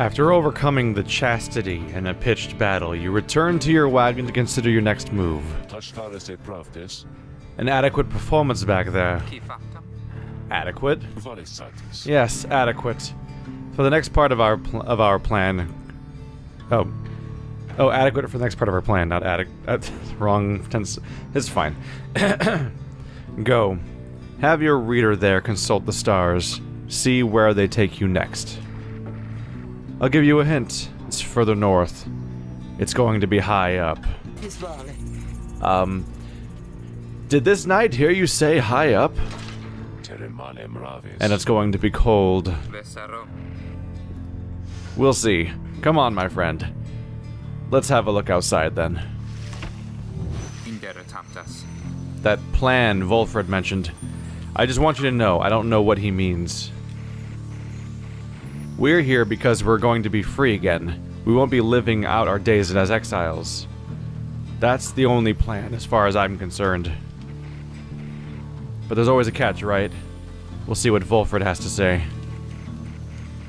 After overcoming the chastity in a pitched battle, you return to your wagon to consider your next move. An adequate performance back there. Adequate? Yes, adequate. For the next part of our plan. Oh, adequate for the next part of our plan, not adequate. Wrong tense. It's fine. Go. Have your reader there consult the stars. See where they take you next. I'll give you a hint. It's further north. It's going to be high up. Did this knight hear you say high up? And it's going to be cold. We'll see. Come on, my friend. Let's have a look outside, then. That plan Volfred mentioned. I just want you to know, I don't know what he means. We're here because we're going to be free again. We won't be living out our days as exiles. That's the only plan, as far as I'm concerned. But there's always a catch, right? We'll see what Volfred has to say.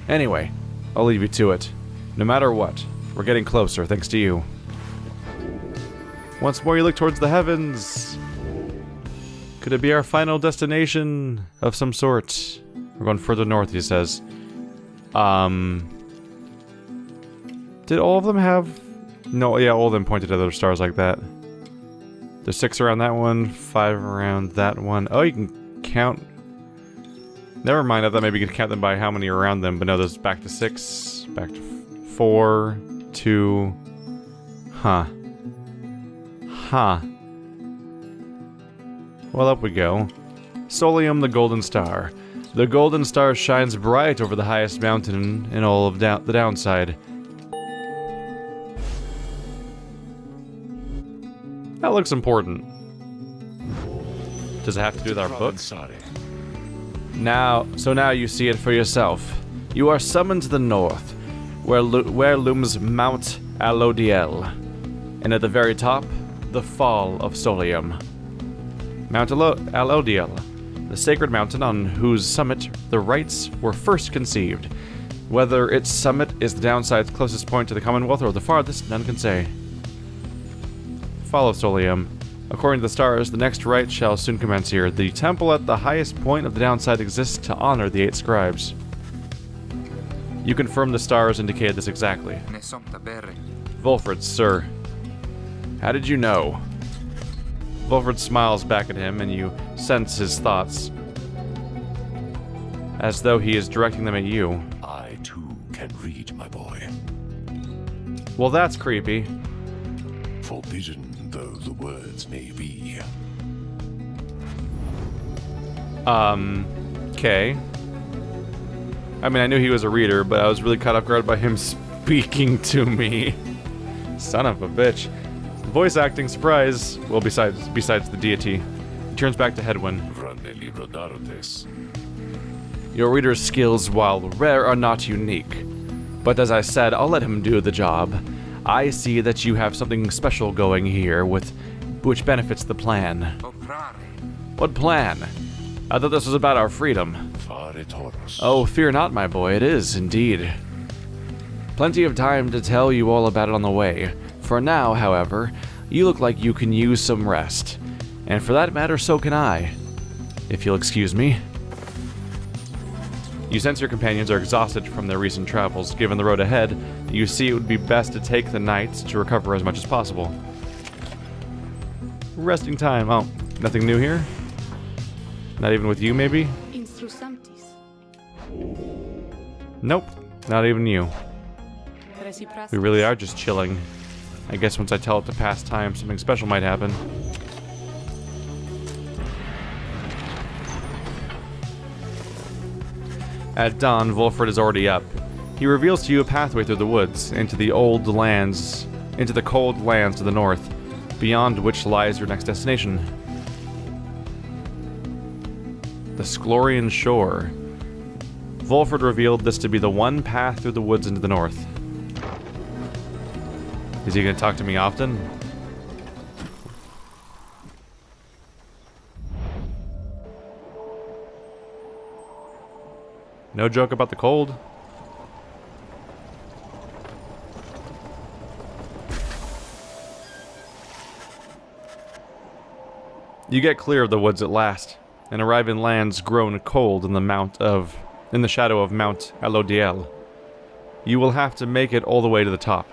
Anyway, I'll leave you to it. No matter what, we're getting closer, thanks to you. Once more you look towards the heavens. Could it be our final destination of some sort? We're going further north, he says. Did all of them have... No, yeah, all of them pointed to other stars like that. There's 6 around that one, 5 around that one. Oh, you can count... Never mind, I thought maybe you could count them by how many are around them, but no, there's back to 6, back to 4, 2... Huh. Huh. Well, up we go. Solium, the Golden Star. The Golden Star shines bright over the highest mountain in all of the downside. That looks important. Does it have to do with our book? Now you see it for yourself. You are summoned to the north, where looms Mount Alodiel, and at the very top, the Fall of Solium. Mount Alodiel, the sacred mountain on whose summit the rites were first conceived. Whether its summit is the downside's closest point to the Commonwealth or the farthest, none can say. Fall of Solium. According to the stars, the next rite shall soon commence here. The temple at the highest point of the downside exists to honor the 8 scribes. You confirm the stars indicated this exactly. Volfred, sir. How did you know? Volfred smiles back at him, and you sense his thoughts. As though he is directing them at you. I, too, can read, my boy. Well, that's creepy. Forbidden though the words may be. Okay. I mean, I knew he was a reader, but I was really caught off guard by him speaking to me. Son of a bitch. Voice acting surprise. Well, besides the deity. He turns back to Hedwyn. Your reader's skills, while rare, are not unique. But as I said, I'll let him do the job. I see that you have something special going here, which benefits the plan. What plan? I thought this was about our freedom. Oh, fear not, my boy, it is, indeed. Plenty of time to tell you all about it on the way. For now, however, you look like you can use some rest. And for that matter, so can I. If you'll excuse me. You sense your companions are exhausted from their recent travels. Given the road ahead, you see it would be best to take the night to recover as much as possible. Resting time. Oh, nothing new here? Not even with you, maybe? Nope, not even you. We really are just chilling. I guess once I tell it to pass time, something special might happen. At dawn, Volfred is already up. He reveals to you a pathway through the woods, into the cold lands to the north, beyond which lies your next destination. The Sklorian Shore. Volfred revealed this to be the one path through the woods into the north. Is he going to talk to me often? No joke about the cold. You get clear of the woods at last, and arrive in lands grown cold in the shadow of Mount Alodiel. You will have to make it all the way to the top.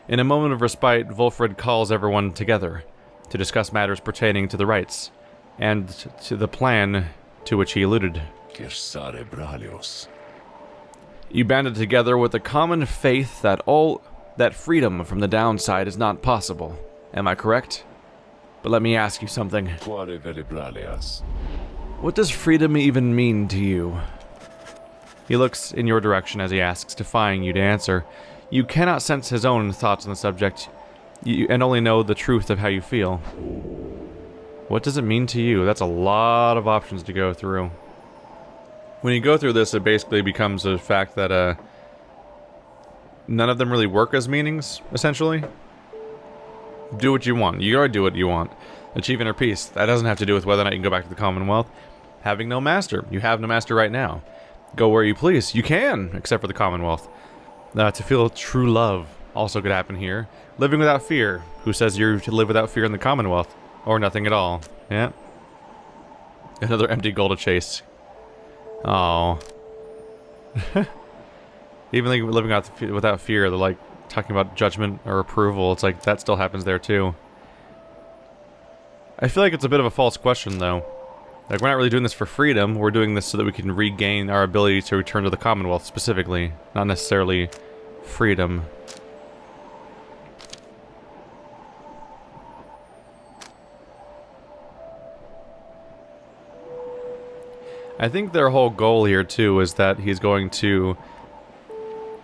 In a moment of respite, Wulfrid calls everyone together to discuss matters pertaining to the rites, and to the plan to which he alluded. You banded together with the common faith that freedom from the downside is not possible. Am I correct? But let me ask you something. What does freedom even mean to you? He looks in your direction as he asks, defying you to answer. You cannot sense his own thoughts on the subject, and only know the truth of how you feel. What does it mean to you? That's a lot of options to go through. When you go through this, it basically becomes a fact that none of them really work as meanings, essentially. Do what you want. You gotta do what you want. Achieve inner peace. That doesn't have to do with whether or not you can go back to the Commonwealth. Having no master. You have no master right now. Go where you please. You can, except for the Commonwealth. To feel true love also could happen here. Living without fear. Who says you're to live without fear in the Commonwealth? Or nothing at all. Yeah. Another empty goal to chase. Oh. Even like living without fear, they're like talking about judgment or approval. It's like that still happens there too. I feel like it's a bit of a false question though. Like we're not really doing this for freedom, we're doing this so that we can regain our ability to return to the Commonwealth specifically, not necessarily freedom. I think their whole goal here too is that he's going to.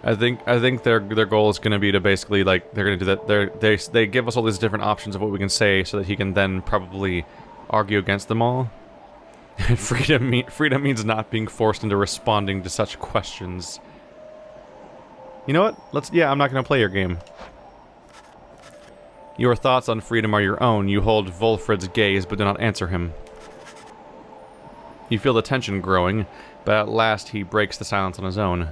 I think their goal is going to be to basically like they're going to do that. They give us all these different options of what we can say so that he can then probably argue against them all. And freedom means not being forced into responding to such questions. You know what? I'm not going to play your game. Your thoughts on freedom are your own. You hold Wulfrid's gaze, but do not answer him. You feel the tension growing, but at last he breaks the silence on his own.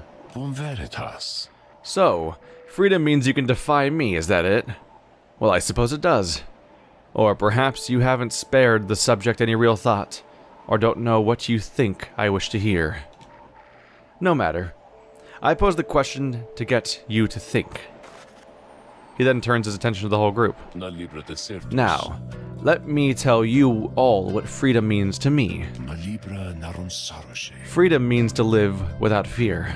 So, freedom means you can defy me, is that it? Well, I suppose it does. Or perhaps you haven't spared the subject any real thought, or don't know what you think I wish to hear. No matter. I pose the question to get you to think. He then turns his attention to the whole group. Now, let me tell you all what freedom means to me. Freedom means to live without fear.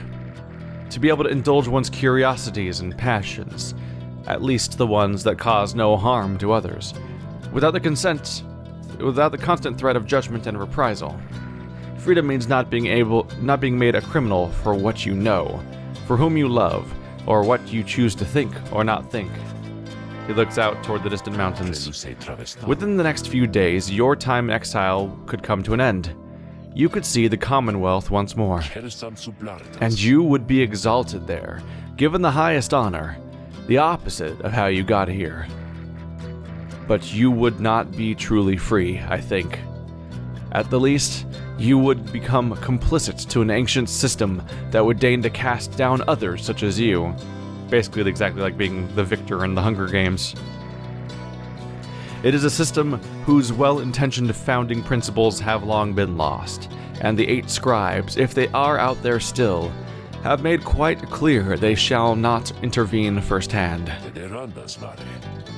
To be able to indulge one's curiosities and passions, at least the ones that cause no harm to others, without the constant threat of judgment and reprisal. Freedom means not being made a criminal for what you know, for whom you love, or what you choose to think or not think. He looks out toward the distant mountains. Within the next few days, your time in exile could come to an end. You could see the Commonwealth once more. And you would be exalted there, given the highest honor, the opposite of how you got here. But you would not be truly free, I think. At the least, you would become complicit to an ancient system that would deign to cast down others such as you. Basically exactly like being the victor in the Hunger Games. It is a system whose well-intentioned founding principles have long been lost, and the 8 scribes, if they are out there still, have made quite clear they shall not intervene firsthand.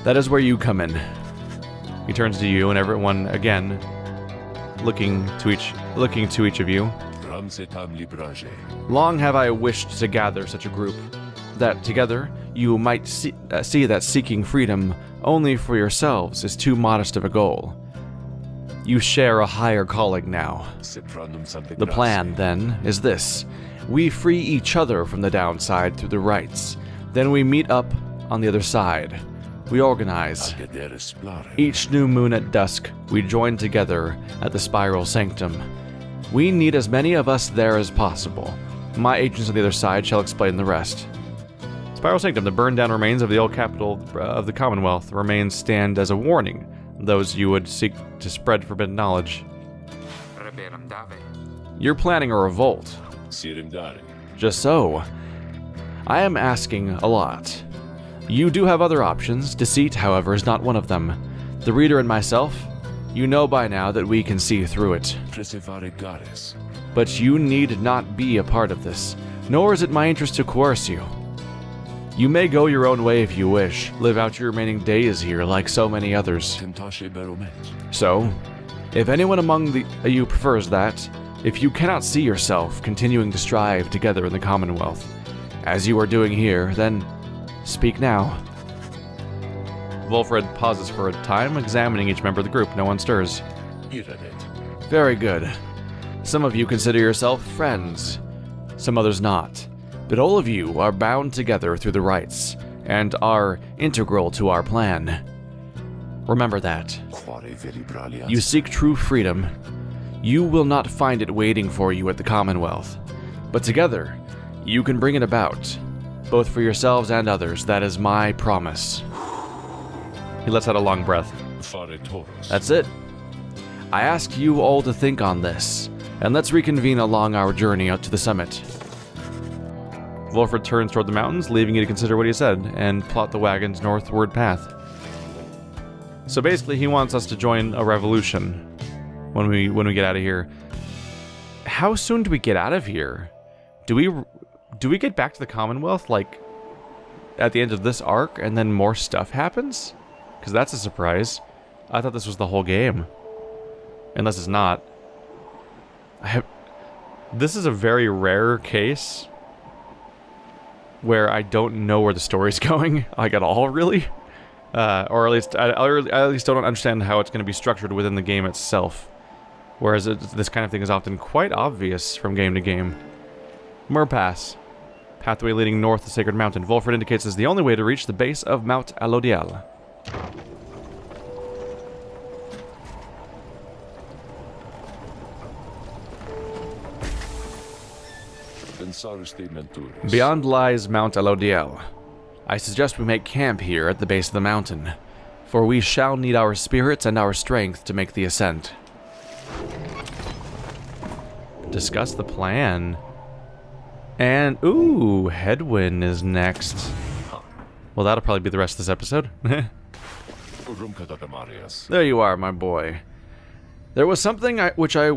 That is where you come in. He turns to you and everyone again, looking to each of you. Long have I wished to gather such a group, that together you might see that seeking freedom only for yourselves is too modest of a goal. You share a higher calling now. The plan, then, is this. We free each other from the downside through the rites. Then we meet up on the other side. We organize. Each new moon at dusk, we join together at the Spiral Sanctum. We need as many of us there as possible. My agents on the other side shall explain the rest. Spiral Sanctum, the burned down remains of the old capital of the Commonwealth, remains stand as a warning those you would seek to spread forbidden knowledge. You're planning a revolt. Just so. I am asking a lot. You do have other options. Deceit, however, is not one of them. The reader and myself, you know by now that we can see through it. But you need not be a part of this, nor is it my interest to coerce you. You may go your own way if you wish, live out your remaining days here like so many others. So, if anyone among you prefers that, if you cannot see yourself continuing to strive together in the Commonwealth, as you are doing here, then speak now. Wolfred pauses for a time, examining each member of the group. No one stirs. Very good. Some of you consider yourself friends, some others not. But all of you are bound together through the rites, and are integral to our plan. Remember that. You seek true freedom. You will not find it waiting for you at the Commonwealth. But together, you can bring it about, both for yourselves and others. That is my promise. He lets out a long breath. That's it. I ask you all to think on this, and let's reconvene along our journey out to the summit. Wolfred turns toward the mountains, leaving you to consider what he said, and plot the wagon's northward path. So basically, he wants us to join a revolution when we get out of here. How soon do we get out of here? Do we get back to the Commonwealth, like, at the end of this arc, and then more stuff happens? Because that's a surprise. I thought this was the whole game. Unless it's not. This is a very rare case where I don't know where the story's going, like at all, really. Or at least I at least don't understand how it's going to be structured within the game itself. Whereas this kind of thing is often quite obvious from game to game. Murpass. Pathway leading north to Sacred Mountain. Wolfred indicates is the only way to reach the base of Mount Alodiel. Beyond lies Mount Alodiel. I suggest we make camp here at the base of the mountain, for we shall need our spirits and our strength to make the ascent. Discuss the plan. And, ooh, Headwind is next. Well, that'll probably be the rest of this episode. There you are, my boy. There was something which I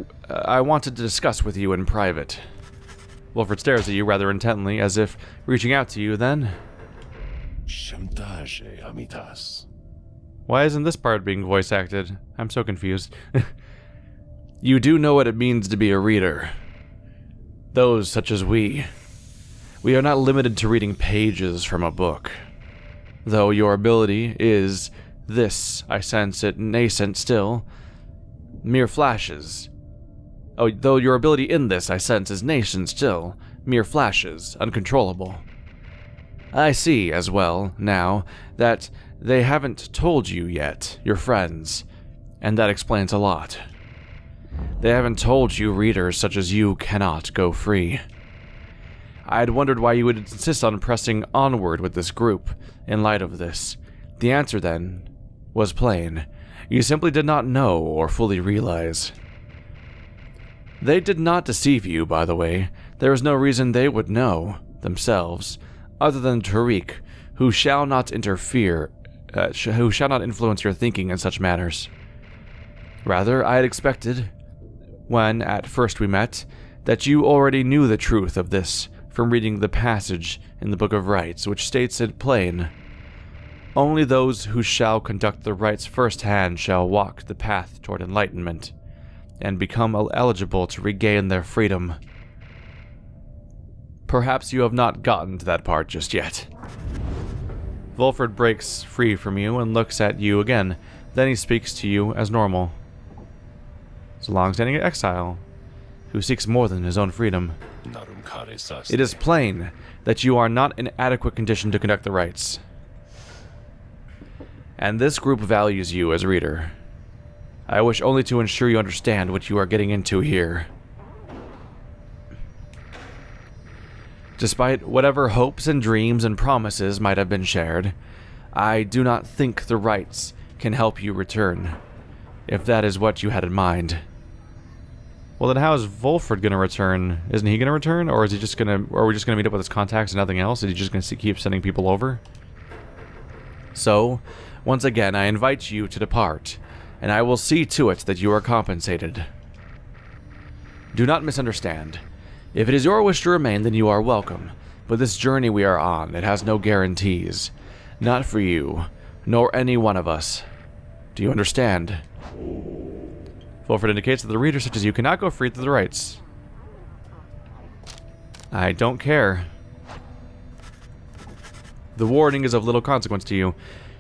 wanted to discuss with you in private. Wolfred stares at you rather intently, as if reaching out to you, then... Why isn't this part being voice acted? I'm so confused. You do know what it means to be a reader. Those such as we. We are not limited to reading pages from a book. Though your ability is this, I sense it nascent still. Mere flashes. Oh, though your ability in this, I sense, is nascent still. Mere flashes, uncontrollable. I see, as well, now, that they haven't told you yet, your friends, and that explains a lot. They haven't told you readers such as you cannot go free. I had wondered why you would insist on pressing onward with this group, in light of this. The answer, then, was plain. You simply did not know or fully realize. They did not deceive you, by the way. There is no reason they would know, themselves, other than Tariq, who shall not interfere, who shall not influence your thinking in such matters. Rather, I had expected, when at first we met, that you already knew the truth of this from reading the passage in the Book of Rites, which states it plain. Only those who shall conduct the rites firsthand shall walk the path toward enlightenment, and become eligible to regain their freedom. Perhaps you have not gotten to that part just yet. Wolfred breaks free from you and looks at you again. Then he speaks to you as normal. It's a long-standing exile, who seeks more than his own freedom. It is plain that you are not in adequate condition to conduct the rites. And this group values you as reader. I wish only to ensure you understand what you are getting into here. Despite whatever hopes and dreams and promises might have been shared, I do not think the rites can help you return, if that is what you had in mind. Well, then how is Wolfred gonna return? Isn't he gonna return, or is he just gonna? Or are we just gonna meet up with his contacts and nothing else? Is he just gonna keep sending people over? So, once again, I invite you to depart, and I will see to it that you are compensated. Do not misunderstand. If it is your wish to remain, then you are welcome. But this journey we are on, it has no guarantees. Not for you, nor any one of us. Do you understand? Fulford indicates that the reader such as you cannot go free through the rites. I don't care. The warning is of little consequence to you.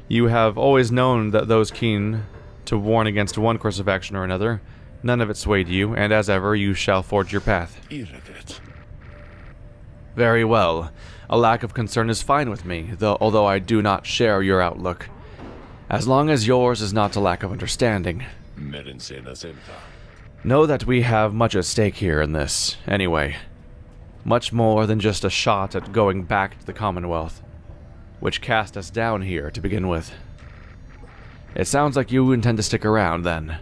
You have always known that those keen to warn against one course of action or another, none of it swayed you, and as ever, you shall forge your path. Very well. A lack of concern is fine with me, although I do not share your outlook. As long as yours is not a lack of understanding. Know that we have much at stake here in this, anyway. Much more than just a shot at going back to the Commonwealth, which cast us down here to begin with. It sounds like you intend to stick around, then.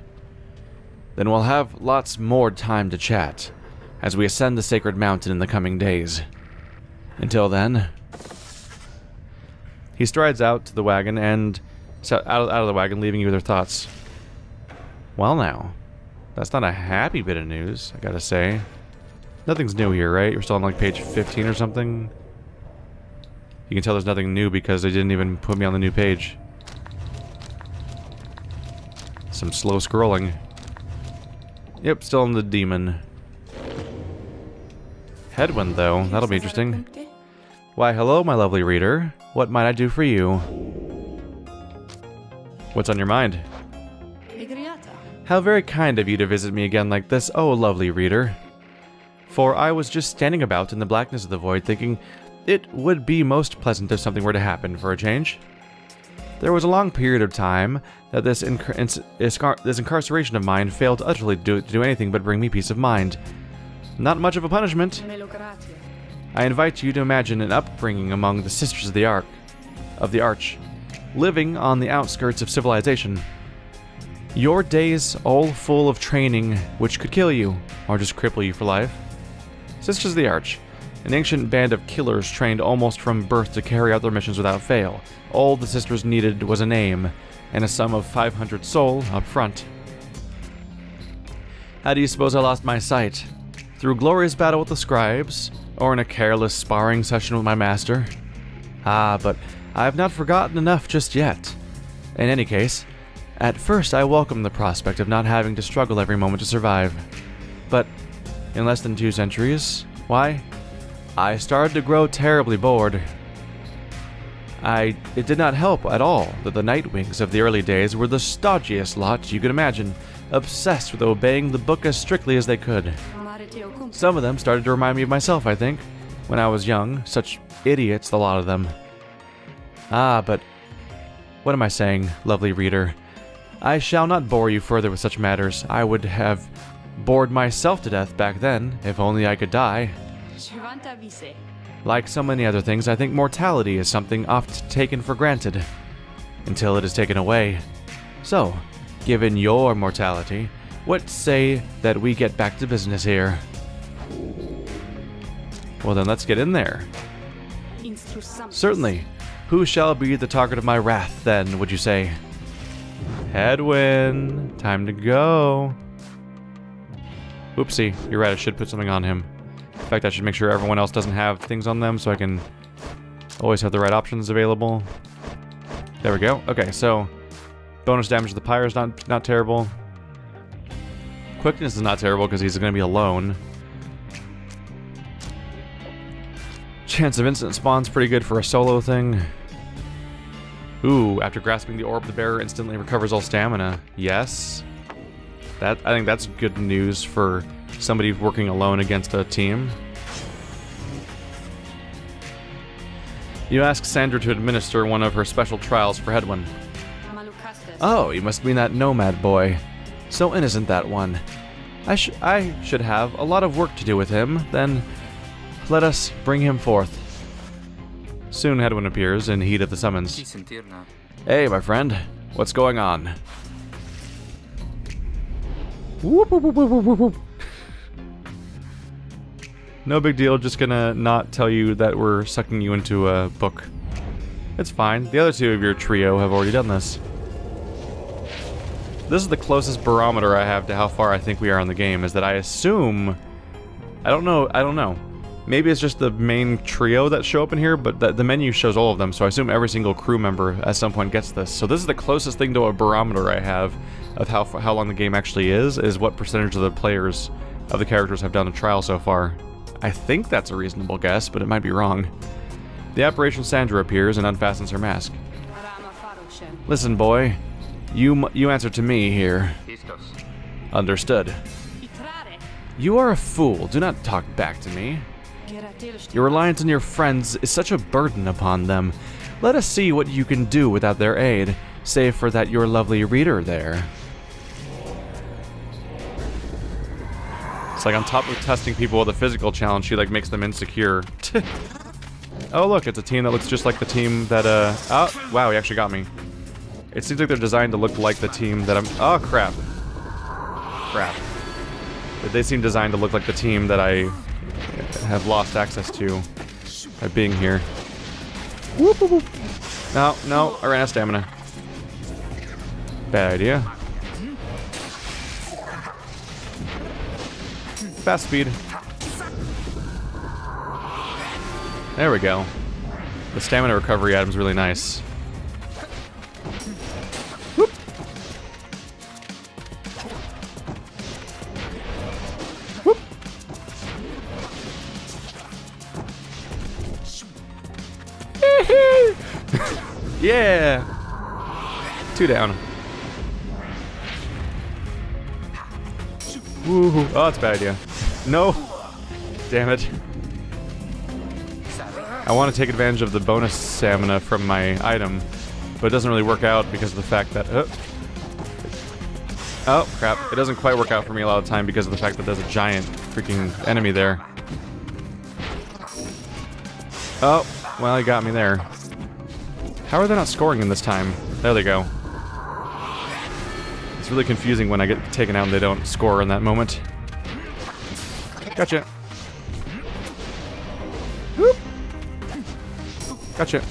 Then we'll have lots more time to chat, as we ascend the sacred mountain in the coming days. Until then... He strides out to the wagon and... out of the wagon, leaving you with your thoughts. Well now, that's not a happy bit of news, I gotta say. Nothing's new here, right? You're still on like page 15 or something? You can tell there's nothing new because they didn't even put me on the new page. Some slow scrolling. Yep, still in the demon. Headwind, though. That'll be interesting. Why, hello, my lovely reader. What might I do for you? What's on your mind? How very kind of you to visit me again like this, oh lovely reader. For I was just standing about in the blackness of the void thinking it would be most pleasant if something were to happen for a change. There was a long period of time that this incarceration of mine failed utterly to do anything but bring me peace of mind. Not much of a punishment. I invite you to imagine an upbringing among the Sisters of the Arch, living on the outskirts of civilization. Your days all full of training which could kill you, or just cripple you for life. Sisters of the Arch, an ancient band of killers trained almost from birth to carry out their missions without fail. All the sisters needed was a name, and a sum of 500 sol up front. How do you suppose I lost my sight? Through glorious battle with the scribes, or in a careless sparring session with my master? Ah, but I have not forgotten enough just yet. In any case, at first I welcomed the prospect of not having to struggle every moment to survive. But in less than 2 centuries, why, I started to grow terribly bored. It did not help at all that the Nightwings of the early days were the stodgiest lot you could imagine, obsessed with obeying the book as strictly as they could. Some of them started to remind me of myself, I think, when I was young. Such idiots, the lot of them. Ah, but what am I saying, lovely reader? I shall not bore you further with such matters. I would have bored myself to death back then, if only I could die. Like so many other things, I think mortality is something oft taken for granted, until it is taken away. So, given your mortality, what say that we get back to business here? Well then, let's get in there. Certainly. Who shall be the target of my wrath, then, would you say? Headwind. Time to go. Oopsie. You're right, I should put something on him. In fact, I should make sure everyone else doesn't have things on them so I can always have the right options available. There we go. Okay, so bonus damage to the Pyre is not terrible. Quickness is not terrible because he's going to be alone. Chance of instant spawn's pretty good for a solo thing. Ooh, after grasping the orb, the bearer instantly recovers all stamina. Yes. I think that's good news for somebody working alone against a team. You ask Sandra to administer one of her special trials for Headwind. Oh, you must mean that nomad boy. So innocent, that one. I should have a lot of work to do with him, then let us bring him forth. Soon Headwind appears in heat of the summons. Hey, my friend. What's going on? Whoop, whoop, whoop, whoop, whoop, whoop. No big deal, just gonna not tell you that we're sucking you into a book. It's fine. The other two of your trio have already done this. This is the closest barometer I have to how far I think we are in the game, is that I assume... I don't know. Maybe it's just the main trio that show up in here, but the menu shows all of them, so I assume every single crew member at some point gets this. So this is the closest thing to a barometer I have of how long the game actually is what percentage of the players, of the characters have done a trial so far. I think that's a reasonable guess, but it might be wrong. The apparition Sandra appears and unfastens her mask. Listen, boy. You answer to me here. Understood. You are a fool. Do not talk back to me. Your reliance on your friends is such a burden upon them. Let us see what you can do without their aid, save for that your lovely reader there. It's like on top of testing people with a physical challenge, she like makes them insecure. Oh look, it's a team that looks just like the team that, oh, wow, he actually got me. It seems like they're designed to look like the team that I'm, oh crap. Crap. They seem designed to look like the team that I have lost access to by being here. Whoop, whoop, whoop. No, I ran out of stamina. Bad idea. Fast speed. There we go. The stamina recovery item's really nice. Whoop. Whoop. Yeah! 2 down. Woohoo. Oh, that's a bad idea. No! Damn it. I want to take advantage of the bonus stamina from my item, but it doesn't really work out because of the fact that... Oh, crap. It doesn't quite work out for me a lot of the time because of the fact that there's a giant freaking enemy there. Oh, well, he got me there. How are they not scoring in this time? There they go. It's really confusing when I get taken out and they don't score in that moment. Gotcha. Whoop. Gotcha.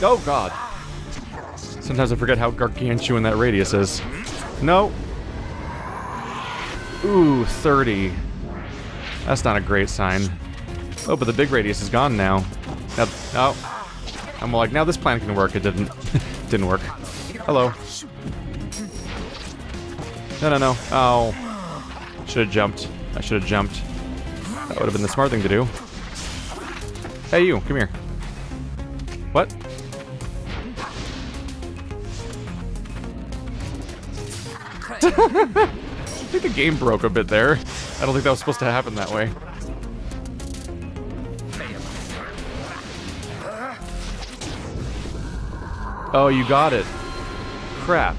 Oh god. Sometimes I forget how gargantuan that radius is. No. Ooh, 30. That's not a great sign. Oh, but the big radius is gone now. Now, oh. I'm like, now this plan can work. It didn't. Didn't work. Hello. No. Oh. Should have jumped. I should have jumped. That would have been the smart thing to do. Hey, you. Come here. What? I think the game broke a bit there. I don't think that was supposed to happen that way. Oh, you got it. Crap.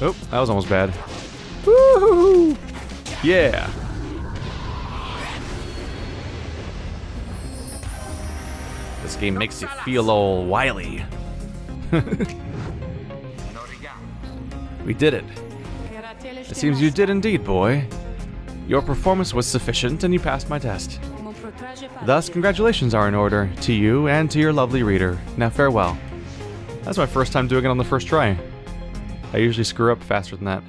Oh, that was almost bad. Woohoo! Yeah. This game makes you feel all wily. We did it. It seems you did indeed, boy. Your performance was sufficient and you passed my test. Thus, congratulations are in order to you and to your lovely reader. Now farewell. That's my first time doing it on the first try. I usually screw up faster than that.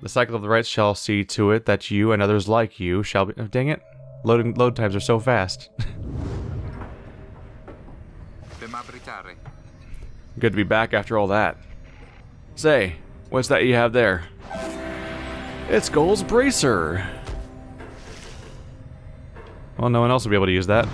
The cycle of the rites shall see to it that you and others like you shall be... Oh, dang it. Load times are so fast. Good to be back after all that. Say, what's that you have there? It's Goal's Bracer! Well, no one else will be able to use that.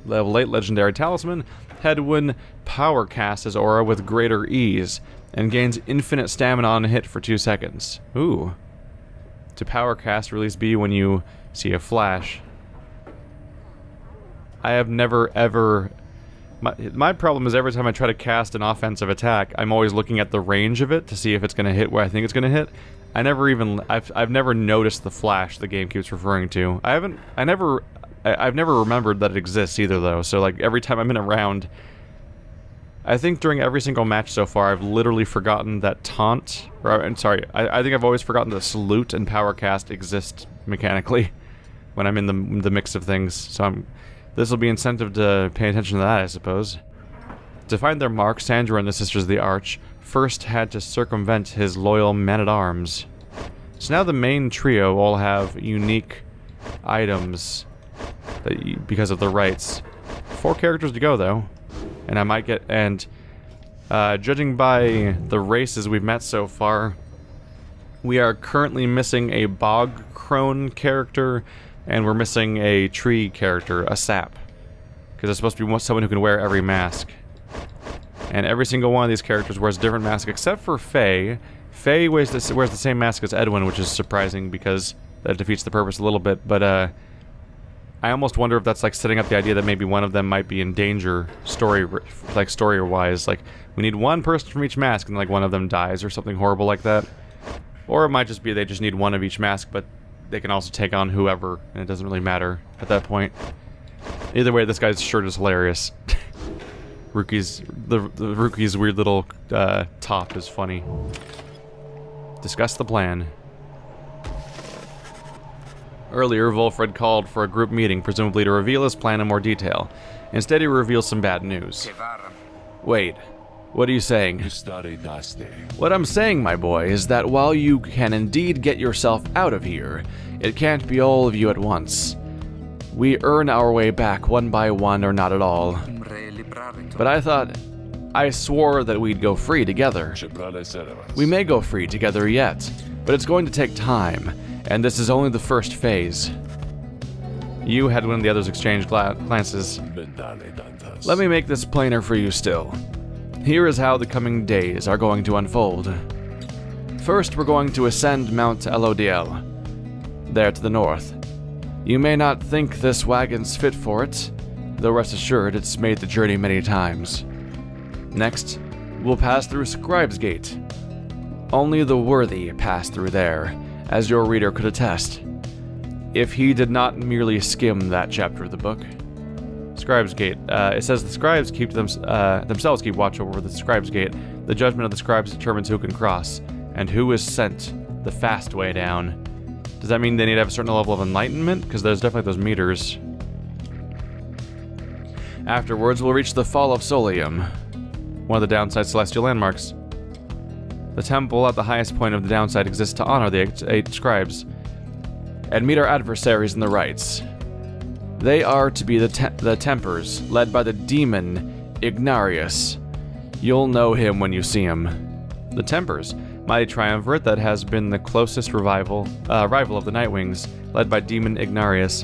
Level 8 Legendary Talisman. Hedwyn power casts his aura with greater ease, and gains infinite stamina on a hit for 2 seconds. Ooh. To power cast, release B when you see a flash. I have never, ever My problem is every time I try to cast an offensive attack, I'm always looking at the range of it to see if it's going to hit where I think it's going to hit. I've never noticed the flash the game keeps referring to. I've never remembered that it exists either, though. So like every time I'm in a round, I think during every single match so far, I've literally forgotten that taunt. I'm sorry, I think I've always forgotten that salute and power cast exist mechanically when I'm in the mix of things. So this will be incentive to pay attention to that, I suppose. To find their mark, Sandra and the Sisters of the Arch first had to circumvent his loyal men-at-arms. So now the main trio all have unique items because of the rites. 4 characters to go, though. And I might get... And judging by the races we've met so far, we are currently missing a bog crone character, and we're missing a tree character, a sap. Because it's supposed to be someone who can wear every mask. And every single one of these characters wears a different mask, except for Faye. Faye wears the same mask as Edwin, which is surprising because that defeats the purpose a little bit. But I almost wonder if that's like setting up the idea that maybe one of them might be in danger, story-wise. Like, we need one person from each mask, and like one of them dies or something horrible like that. Or it might just be they just need one of each mask, but they can also take on whoever, and it doesn't really matter at that point. Either way, this guy's shirt is hilarious. The rookie's weird little top is funny. Discuss the plan. Earlier, Wolfred called for a group meeting, presumably to reveal his plan in more detail. Instead, he reveals some bad news. Wait, what are you saying? What I'm saying, my boy, is that while you can indeed get yourself out of here, it can't be all of you at once. We earn our way back one by one or not at all. But I swore that we'd go free together. We may go free together yet, but it's going to take time, and this is only the first phase. You, Hedwin, and the others exchanged glances. Let me make this plainer for you still. Here is how the coming days are going to unfold. First, we're going to ascend Mount Elodiel, there to the north. You may not think this wagon's fit for it, though rest assured it's made the journey many times. Next, we'll pass through Scribe's Gate. Only the worthy pass through there, as your reader could attest, if he did not merely skim that chapter of the book. Scribe's Gate. It says the scribes themselves keep watch over the Scribe's Gate. The judgment of the scribes determines who can cross, and who is sent the fast way down. Does that mean they need to have a certain level of enlightenment? Because there's definitely those meters. Afterwards, we'll reach the Fall of Solium, one of the downside celestial landmarks. The temple at the highest point of the downside exists to honor the 8 scribes, and meet our adversaries in the rites. They are to be the Tempers, led by the demon Ignarius. You'll know him when you see him. The Tempers, mighty triumvirate that has been the closest rival of the Nightwings, led by demon Ignarius.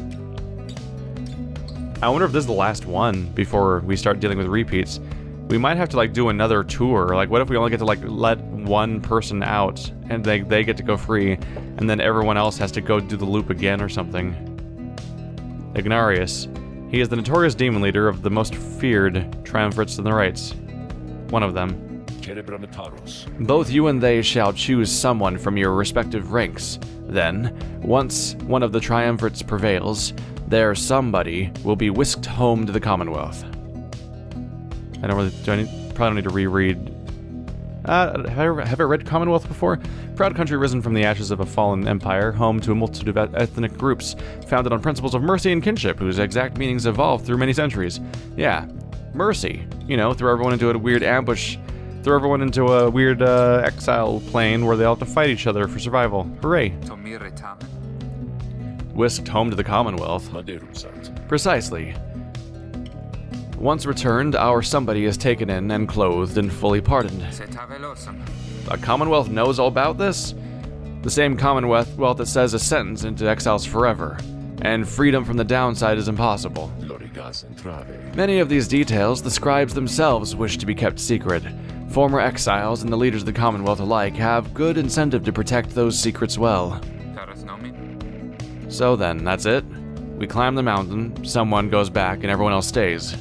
I wonder if this is the last one before we start dealing with repeats. We might have to like do another tour. Like, what if we only get to like let one person out and they get to go free, and then everyone else has to go do the loop again or something? Ignarius. He is the notorious demon leader of the most feared triumvirates in the rites. One of them. Both you and they shall choose someone from your respective ranks. Then, once one of the triumvirates prevails, their somebody will be whisked home to the Commonwealth. I don't really, probably don't need to reread. Have I read Commonwealth before? Proud country risen from the ashes of a fallen empire, home to a multitude of ethnic groups, founded on principles of mercy and kinship, whose exact meanings evolved through many centuries. Yeah, mercy. You know, throw everyone into a weird ambush, throw everyone into a weird exile plane where they all have to fight each other for survival. Hooray. Whisked home to the Commonwealth. Precisely. Once returned, our somebody is taken in and clothed and fully pardoned. The Commonwealth knows all about this? The same Commonwealth that says a sentence into exiles forever, and freedom from the downside is impossible. Many of these details the scribes themselves wish to be kept secret. Former exiles and the leaders of the Commonwealth alike have good incentive to protect those secrets well. So then, that's it? We climb the mountain, someone goes back, and everyone else stays.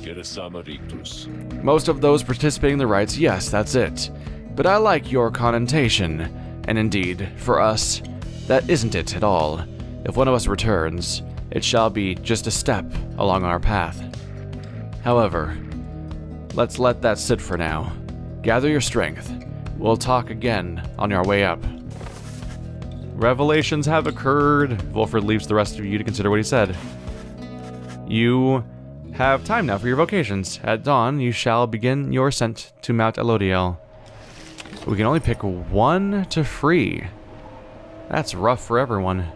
Most of those participating in the rites, yes, that's it. But I like your connotation, and indeed, for us, that isn't it at all. If one of us returns, it shall be just a step along our path. However, let's let that sit for now. Gather your strength. We'll talk again on our way up. Revelations have occurred. Volfred leaves the rest of you to consider what he said. You have time now for your vocations. At dawn, you shall begin your ascent to Mount Elodiel. We can only pick one to free. That's rough for everyone.